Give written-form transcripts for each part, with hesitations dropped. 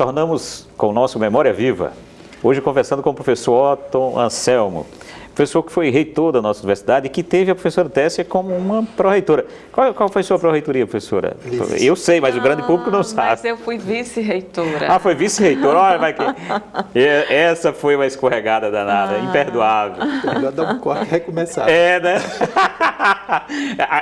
retornamos com o nosso Memória Viva, hoje conversando com o professor Otton Anselmo, professor que foi reitor da nossa universidade e que teve a professora Tessia como uma pró-reitora. Qual foi a sua pró-reitoria, professora? Eu sei, mas o grande público não sabe. Mas eu fui vice-reitora. Foi vice-reitora? Olha, vai que... Essa foi uma escorregada danada, imperdoável. Melhor dar um corte e recomeçar. Né?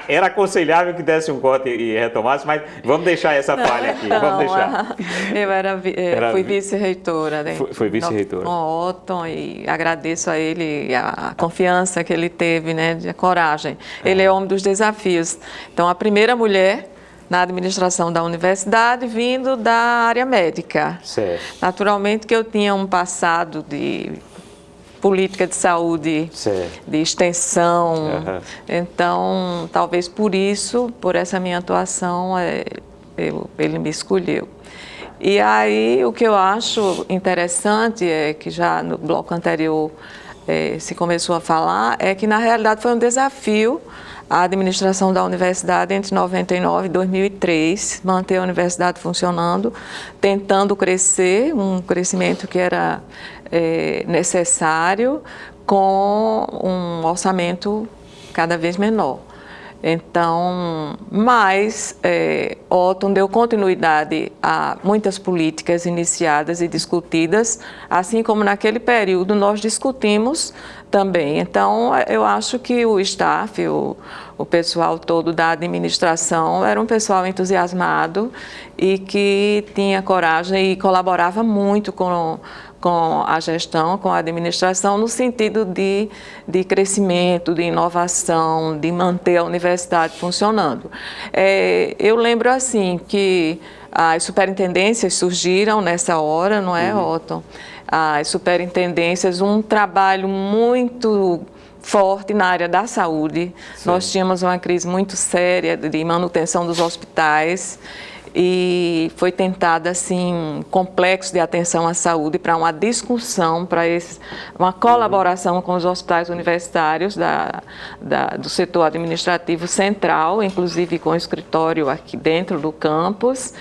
Era aconselhável que desse um corte e retomasse, mas vamos deixar essa falha aqui. Vamos deixar. Eu fui vice-reitora. Né? Foi vice-reitora. Com o Otton, e agradeço a ele a confiança que ele teve, né, a coragem. Ele é homem dos desafios. Então, a primeira mulher na administração da universidade vindo da área médica. Certo. Naturalmente que eu tinha um passado de política de saúde, certo, de extensão. Então, talvez por isso, por essa minha atuação, ele me escolheu. E aí, o que eu acho interessante é que já no bloco anterior se começou a falar, é que na realidade foi um desafio a administração da universidade entre 99 e 2003, manter a universidade funcionando, tentando crescer, um crescimento que era necessário, com um orçamento cada vez menor. Então, mas Otton deu continuidade a muitas políticas iniciadas e discutidas, assim como naquele período nós discutimos também. Então, eu acho que o staff, o pessoal todo da administração, era um pessoal entusiasmado e que tinha coragem e colaborava muito com a gestão, com a administração, no sentido de crescimento, de inovação, de manter a universidade funcionando. Eu lembro assim que as superintendências surgiram nessa hora, não é, Otton? As superintendências, um trabalho muito forte na área da saúde. Sim. Nós tínhamos uma crise muito séria de manutenção dos hospitais e foi tentada assim um complexo de atenção à saúde para uma discussão, para uma colaboração com os hospitais universitários do setor administrativo central, inclusive com o escritório aqui dentro do campus,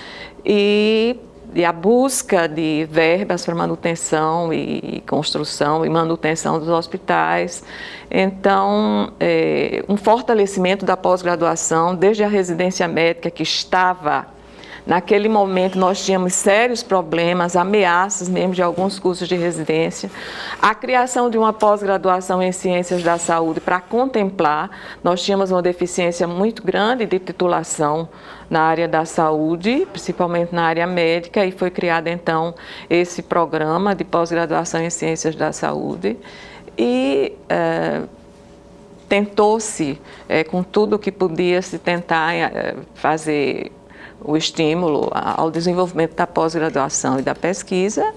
e a busca de verbas para manutenção e construção e manutenção dos hospitais. Então, um fortalecimento da pós-graduação, desde a residência médica que estava... Naquele momento, nós tínhamos sérios problemas, ameaças mesmo de alguns cursos de residência. A criação de uma pós-graduação em Ciências da Saúde para contemplar, nós tínhamos uma deficiência muito grande de titulação na área da saúde, principalmente na área médica, e foi criado, então, esse programa de pós-graduação em Ciências da Saúde. E tentou-se, com tudo que podia se tentar fazer o estímulo ao desenvolvimento da pós-graduação e da pesquisa.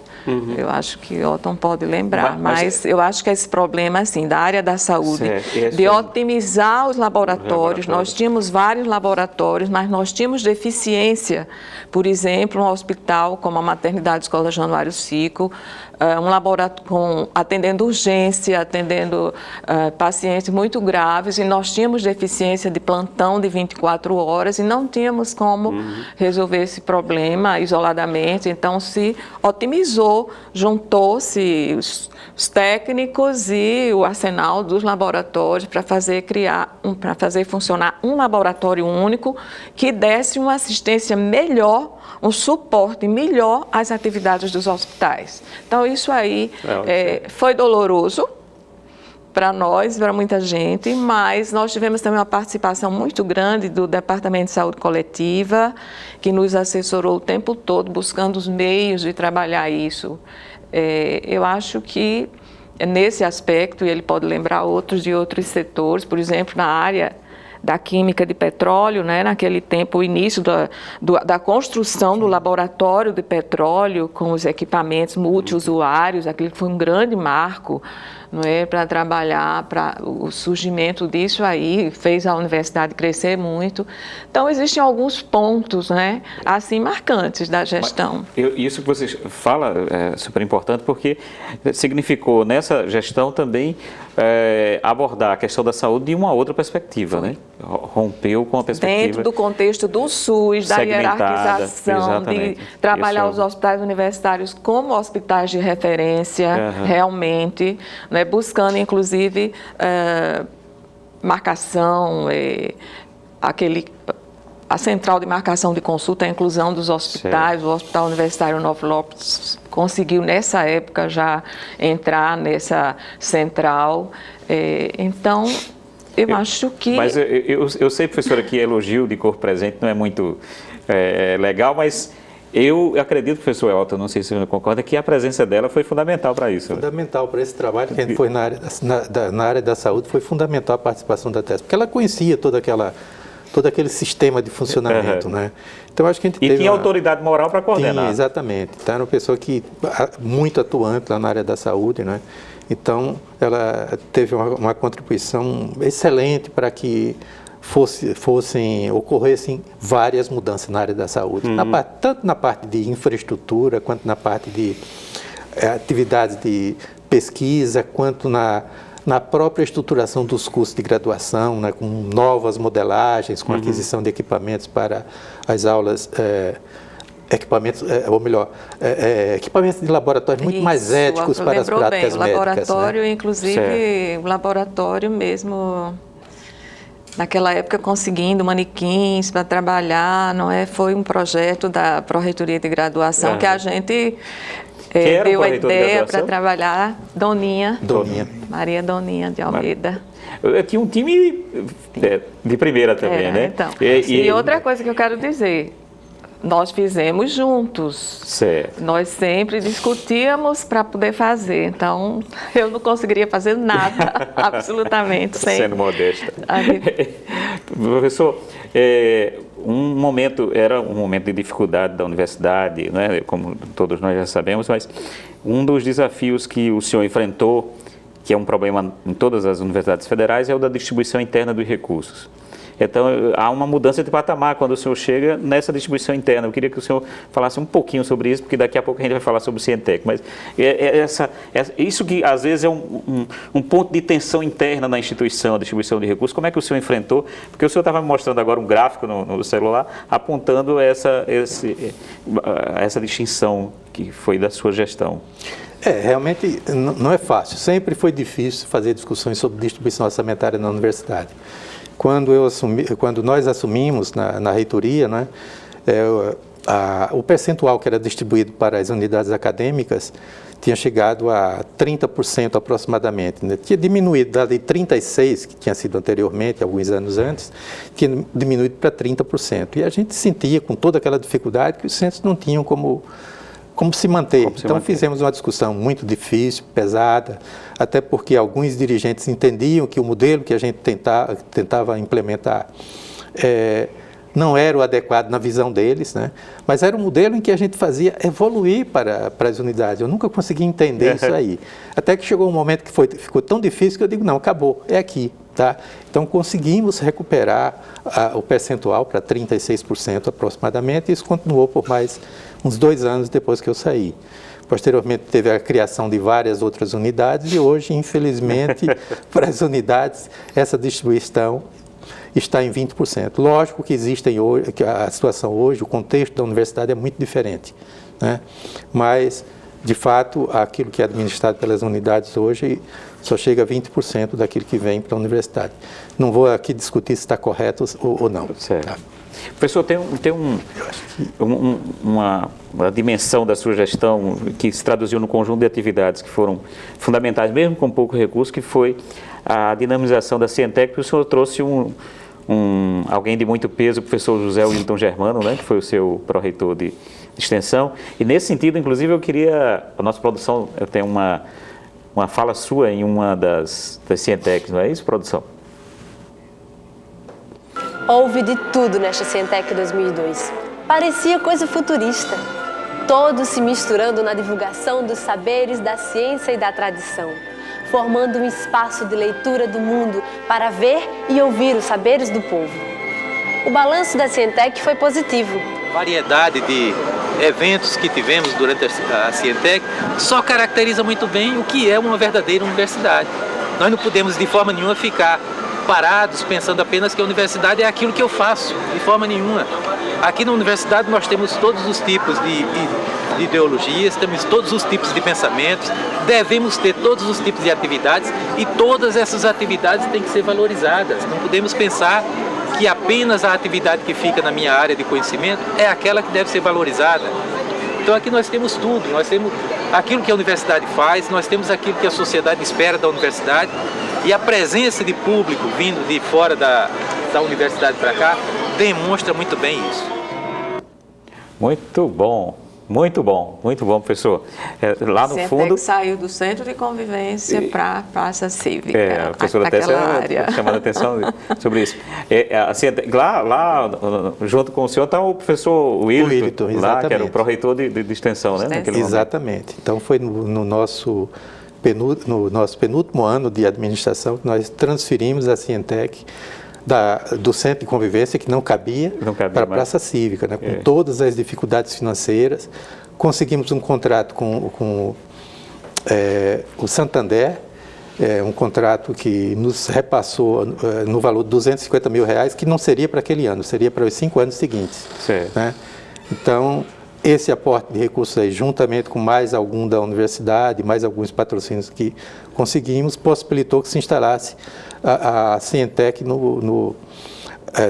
Eu acho que Otton pode lembrar, mas eu acho que esse problema assim, da área da saúde, de otimizar os laboratórios, nós tínhamos vários laboratórios, mas nós tínhamos deficiência, por exemplo, um hospital como a Maternidade Escola Januário Sico, um laboratório atendendo urgência, atendendo pacientes muito graves, e nós tínhamos deficiência de plantão de 24 horas e não tínhamos como resolver esse problema isoladamente. Então, se otimizou, juntou-se os técnicos e o arsenal dos laboratórios para fazer funcionar um laboratório único que desse uma assistência melhor, um suporte melhor às atividades dos hospitais. Então, isso aí foi doloroso para nós, para muita gente, mas nós tivemos também uma participação muito grande do Departamento de Saúde Coletiva, que nos assessorou o tempo todo, buscando os meios de trabalhar isso. Eu acho que nesse aspecto, e ele pode lembrar outros de outros setores, por exemplo, na área da química de petróleo, né? Naquele tempo, o início da construção do laboratório de petróleo com os equipamentos multiusuários, aquele foi um grande marco não é, para trabalhar, para o surgimento disso aí, fez a universidade crescer muito. Então, existem alguns pontos, né, assim, marcantes da gestão. Isso que você fala é super importante, porque significou nessa gestão também abordar a questão da saúde de uma outra perspectiva, né? Rompeu com a perspectiva... Dentro do contexto do SUS, da hierarquização, de trabalhar os hospitais universitários como hospitais de referência, realmente, né? Buscando, inclusive, marcação, a central de marcação de consulta, a inclusão dos hospitais, certo. O Hospital Universitário Novo Lopes conseguiu, nessa época, já entrar nessa central. Então, eu acho que... Mas eu sei, professora, que elogio de corpo presente não é muito legal, mas eu acredito, professor Elton, não sei se você concorda, que a presença dela foi fundamental para isso. Fundamental para esse trabalho que a gente foi na área da saúde, foi fundamental a participação da TESP, porque ela conhecia todo aquele sistema de funcionamento, né? Então, acho que a gente teve tinha autoridade moral para coordenar. Sim, exatamente. Então, era uma pessoa muito atuante lá na área da saúde, né? Então, ela teve uma contribuição excelente para que ocorressem várias mudanças na área da saúde, tanto na parte de infraestrutura, quanto na parte de atividades de pesquisa, quanto na própria estruturação dos cursos de graduação, né, com novas modelagens, com aquisição de equipamentos para as aulas, equipamentos de laboratório muito mais éticos para as práticas médicas. Laboratório, né? Inclusive, o laboratório mesmo, naquela época, conseguindo manequins para trabalhar, não é? Foi um projeto da Pró-Reitoria de Graduação que a gente... deu a ideia para trabalhar Doninha. Maria Doninha de Almeida. Tinha um time de primeira também, né? Então. E outra coisa que eu quero dizer, nós fizemos juntos. Certo. Nós sempre discutíamos para poder fazer. Então, eu não conseguiria fazer nada, absolutamente. Sendo modesta. Professor, era um momento de dificuldade da universidade, né? Como todos nós já sabemos, mas um dos desafios que o senhor enfrentou, que é um problema em todas as universidades federais, é o da distribuição interna dos recursos. Então, há uma mudança de patamar quando o senhor chega nessa distribuição interna. Eu queria que o senhor falasse um pouquinho sobre isso, porque daqui a pouco a gente vai falar sobre o Cientec. Mas isso que, às vezes, é um ponto de tensão interna na instituição, a distribuição de recursos. Como é que o senhor enfrentou? Porque o senhor estava me mostrando agora um gráfico no celular, apontando essa distinção que foi da sua gestão. Realmente não é fácil. Sempre foi difícil fazer discussões sobre distribuição orçamentária na universidade. Quando nós assumimos na reitoria, né, o percentual que era distribuído para as unidades acadêmicas tinha chegado a 30% aproximadamente, né? Tinha diminuído da lei 36, que tinha sido anteriormente, alguns anos antes, tinha diminuído para 30%. E a gente sentia, com toda aquela dificuldade, que os centros não tinham como se manter. Então, fizemos uma discussão muito difícil, pesada, até porque alguns dirigentes entendiam que o modelo que a gente tentava implementar não era o adequado na visão deles, né? Mas era um modelo em que a gente fazia evoluir para as unidades. Eu nunca consegui entender isso aí. Até que chegou um momento que ficou tão difícil que eu digo, não, acabou, é aqui. Tá? Então, conseguimos recuperar o percentual para 36% aproximadamente, e isso continuou por mais uns 2 anos depois que eu saí. Posteriormente, teve a criação de várias outras unidades, e hoje, infelizmente, para as unidades, essa distribuição está em 20%. Lógico que que a situação hoje, o contexto da universidade é muito diferente, né? Mas, de fato, aquilo que é administrado pelas unidades hoje só chega a 20% daquilo que vem para a universidade. Não vou aqui discutir se está correto ou não. Certo. Tá? Professor, tem uma dimensão da sua gestão que se traduziu no conjunto de atividades que foram fundamentais, mesmo com pouco recurso, que foi a dinamização da Cientec, que o senhor trouxe alguém de muito peso, o professor José Wilton Germano, né, que foi o seu pró-reitor de extensão. E nesse sentido, inclusive, a nossa produção, eu tenho uma fala sua em uma das Cientecs, não é isso, produção? Houve de tudo nesta Cientec 2002. Parecia coisa futurista. Todos se misturando na divulgação dos saberes da ciência e da tradição. formando um espaço de leitura do mundo para ver e ouvir os saberes do povo. O balanço da Cientec foi positivo. Variedade de eventos que tivemos durante a Cientec só caracteriza muito bem o que é uma verdadeira universidade. Nós não podemos de forma nenhuma ficar parados pensando apenas que a universidade é aquilo que eu faço, de forma nenhuma. Aqui na universidade nós temos todos os tipos de ideologias, temos todos os tipos de pensamentos, devemos ter todos os tipos de atividades e todas essas atividades têm que ser valorizadas. Não podemos pensar que apenas a atividade que fica na minha área de conhecimento é aquela que deve ser valorizada. Então aqui nós temos tudo, nós temos aquilo que a universidade faz, nós temos aquilo que a sociedade espera da universidade e a presença de público vindo de fora da universidade para cá demonstra muito bem isso. Muito bom. Muito bom, professor. Lá no fundo... saiu do centro de convivência para a praça cívica, a professora Tessia chamando a atenção sobre isso. Assim, lá, junto com o senhor, está o professor Wilton, lá, que era o pró-reitor de extensão, né? Exatamente. Então, foi no nosso penúltimo ano de administração que nós transferimos a Cientec do centro de convivência, que não cabia para a praça cívica, né, com todas as dificuldades financeiras. Conseguimos um contrato com o Santander, um contrato que nos repassou no valor de R$250 mil, que não seria para aquele ano, seria para os 5 anos seguintes. Né? Então, esse aporte de recursos aí, juntamente com mais algum da universidade, mais alguns patrocínios que conseguimos, possibilitou que se instalasse a Cientec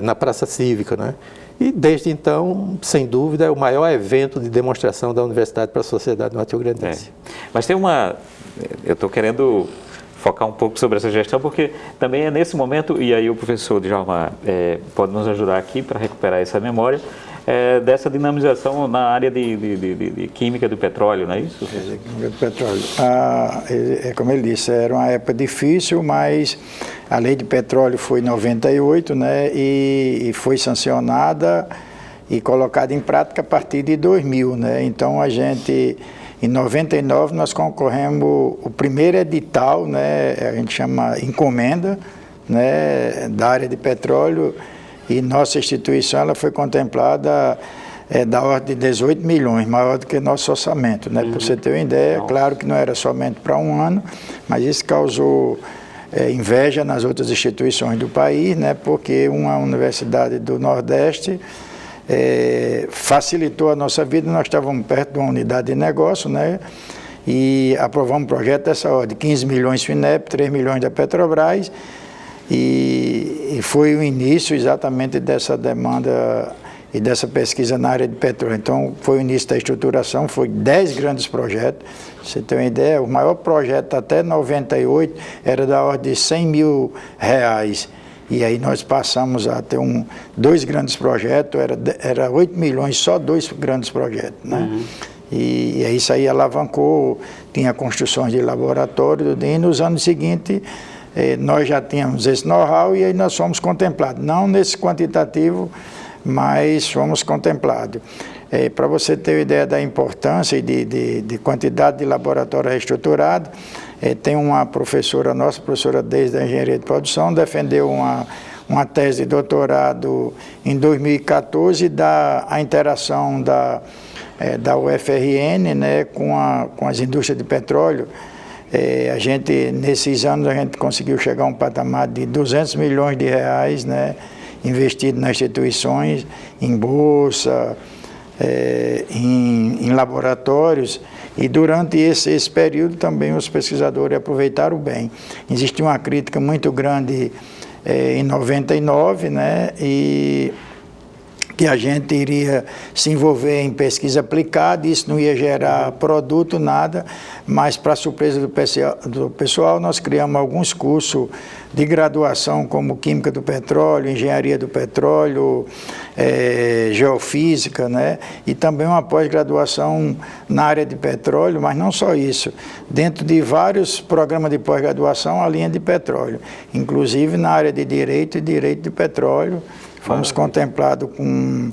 na Praça Cívica, né? E desde então, sem dúvida, é o maior evento de demonstração da universidade para a sociedade mato-grossense. Mas tem eu estou querendo focar um pouco sobre essa gestão, porque também é nesse momento, e aí o professor Djalma pode nos ajudar aqui para recuperar essa memória, dessa dinamização na área de química do petróleo, não é isso? Química do petróleo. Como ele disse, era uma época difícil, mas a lei de petróleo foi em 98, né, e foi sancionada e colocada em prática a partir de 2000, né? Então a gente, em 99, nós concorremos o primeiro edital, né, a gente chama encomenda, né, da área de petróleo. E nossa instituição ela foi contemplada da ordem de 18 milhões, maior do que nosso orçamento. Né? Para você ter uma ideia, claro que não era somente para um ano, mas isso causou inveja nas outras instituições do país, né? Porque uma universidade do Nordeste facilitou a nossa vida. Nós estávamos perto de uma unidade de negócio, né? E aprovamos um projeto dessa ordem, 15 milhões FINEP, 3 milhões da Petrobras. E foi o início exatamente dessa demanda e dessa pesquisa na área de petróleo. Então, foi o início da estruturação, foi 10 grandes projetos. Você tem uma ideia, o maior projeto até 98 era da ordem de R$100 mil. E aí nós passamos a ter 2 grandes projetos, era 8 milhões, só 2 grandes projetos. Né? E aí isso aí alavancou, tinha construções de laboratório, e nos anos seguintes, nós já tínhamos esse know-how e aí nós fomos contemplados, não nesse quantitativo, mas fomos contemplados. Para você ter uma ideia da importância e de quantidade de laboratório reestruturado, tem uma professora nossa, professora Deise da Engenharia de Produção, defendeu uma tese de doutorado em 2014 da interação da UFRN, né, com as indústrias de petróleo. Nesses anos, a gente conseguiu chegar a um patamar de R$200 milhões, né, investido nas instituições, em bolsa, em laboratórios, e durante esse período também os pesquisadores aproveitaram bem. Existia uma crítica muito grande em 99, né, e que a gente iria se envolver em pesquisa aplicada, isso não ia gerar produto, nada, mas para surpresa do pessoal, nós criamos alguns cursos de graduação, como Química do Petróleo, Engenharia do Petróleo, Geofísica, né? E também uma pós-graduação na área de petróleo, mas não só isso, dentro de vários programas de pós-graduação, a linha de petróleo, inclusive na área de Direito e Direito de Petróleo. Fomos contemplados com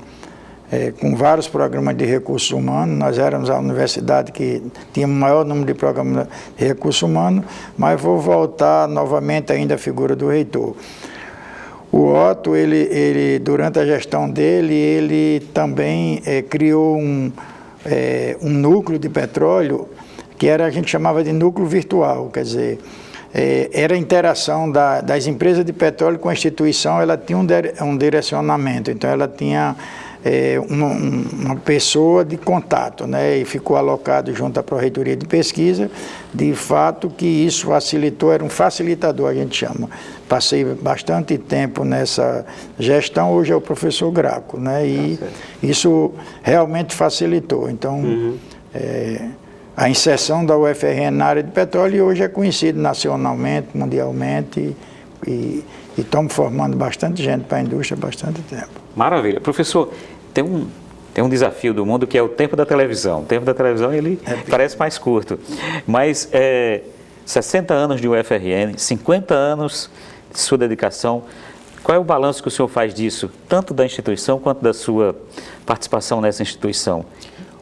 com vários programas de recursos humanos. Nós éramos a universidade que tinha o maior número de programas de recursos humanos, mas vou voltar novamente ainda à figura do reitor. O Otto, ele durante a gestão dele, ele também criou um núcleo de petróleo que a gente chamava de núcleo virtual, quer dizer, era a interação das empresas de petróleo com a instituição, ela tinha um direcionamento, então ela tinha uma pessoa de contato, né, e ficou alocado junto à Pró-Reitoria de Pesquisa. De fato que isso facilitou, era um facilitador, a gente chama. Passei bastante tempo nessa gestão, hoje é o professor Graco, né, e isso realmente facilitou. Então, a inserção da UFRN na área de petróleo hoje é conhecido nacionalmente, mundialmente, e estamos formando bastante gente para a indústria há bastante tempo. Maravilha. Professor, tem um desafio do mundo que é o tempo da televisão. O tempo da televisão, ele parece mais curto. Mas 60 anos de UFRN, 50 anos de sua dedicação, qual é o balanço que o senhor faz disso, tanto da instituição quanto da sua participação nessa instituição?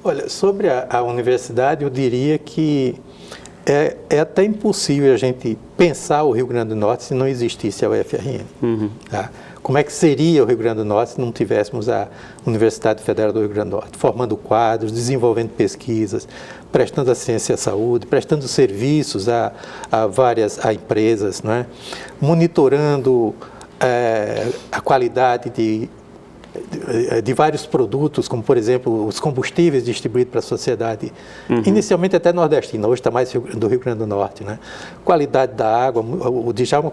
Olha, sobre a universidade, eu diria que é até impossível a gente pensar o Rio Grande do Norte se não existisse a UFRN. Tá? Como é que seria o Rio Grande do Norte se não tivéssemos a Universidade Federal do Rio Grande do Norte? Formando quadros, desenvolvendo pesquisas, prestando assistência à saúde, prestando serviços a empresas, não é? Monitorando a qualidade de vários produtos, como, por exemplo, os combustíveis distribuídos para a sociedade, inicialmente até nordestina, hoje está mais do Rio Grande do Norte, né? Qualidade da água, o Djalma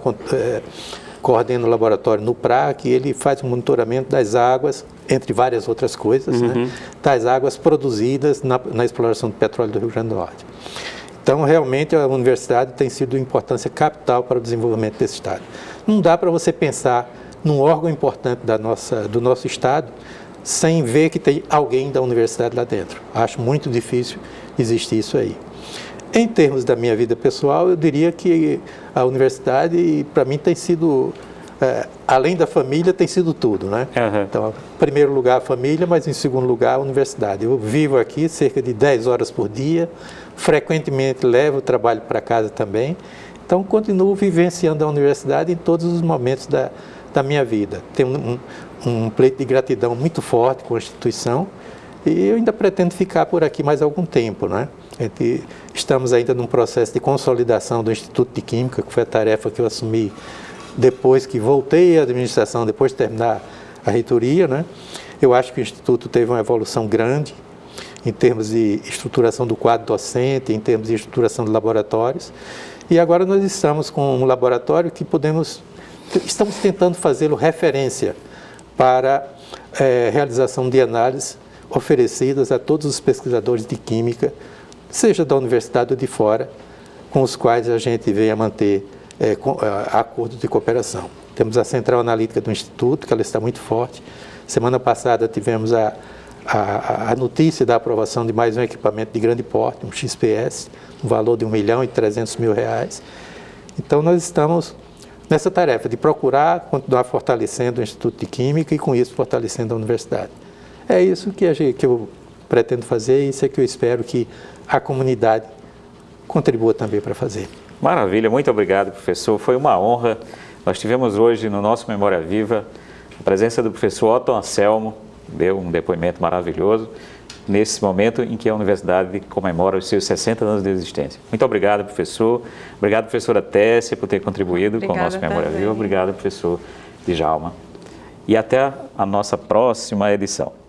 coordena o laboratório no PRAC, ele faz o monitoramento das águas, entre várias outras coisas, né? Das águas produzidas na exploração do petróleo do Rio Grande do Norte. Então, realmente, a universidade tem sido de importância capital para o desenvolvimento desse estado. Não dá para você pensar num órgão importante do nosso estado, sem ver que tem alguém da universidade lá dentro. Acho muito difícil existir isso aí. Em termos da minha vida pessoal, eu diria que a universidade, para mim, tem sido, além da família, tem sido tudo, né? Então, em primeiro lugar a família, mas em segundo lugar a universidade. Eu vivo aqui cerca de 10 horas por dia, frequentemente levo o trabalho para casa também, então continuo vivenciando a universidade em todos os momentos da minha vida. Tenho um pleito de gratidão muito forte com a instituição e eu ainda pretendo ficar por aqui mais algum tempo, né? Estamos ainda num processo de consolidação do Instituto de Química, que foi a tarefa que eu assumi depois que voltei à administração, depois de terminar a reitoria, né? Eu acho que o Instituto teve uma evolução grande em termos de estruturação do quadro docente, em termos de estruturação de laboratórios, e agora nós estamos com um laboratório que estamos tentando fazê-lo referência para realização de análises oferecidas a todos os pesquisadores de química, seja da universidade ou de fora, com os quais a gente vem a manter acordos de cooperação. Temos a central analítica do Instituto, que ela está muito forte. Semana passada tivemos a notícia da aprovação de mais um equipamento de grande porte, um XPS, no valor de R$1.300.000. Então, nós estamos nessa tarefa de procurar continuar fortalecendo o Instituto de Química e, com isso, fortalecendo a universidade. É isso que eu pretendo fazer e isso é que eu espero que a comunidade contribua também para fazer. Maravilha, muito obrigado, professor. Foi uma honra. Nós tivemos hoje no nosso Memória Viva a presença do professor Otto Anselmo, deu um depoimento maravilhoso nesse momento em que a universidade comemora os seus 60 anos de existência. Muito obrigado, professor. Obrigado, professora Tessia, por ter contribuído com o nosso Memória Viva. Obrigado, professor Djalma. E até a nossa próxima edição.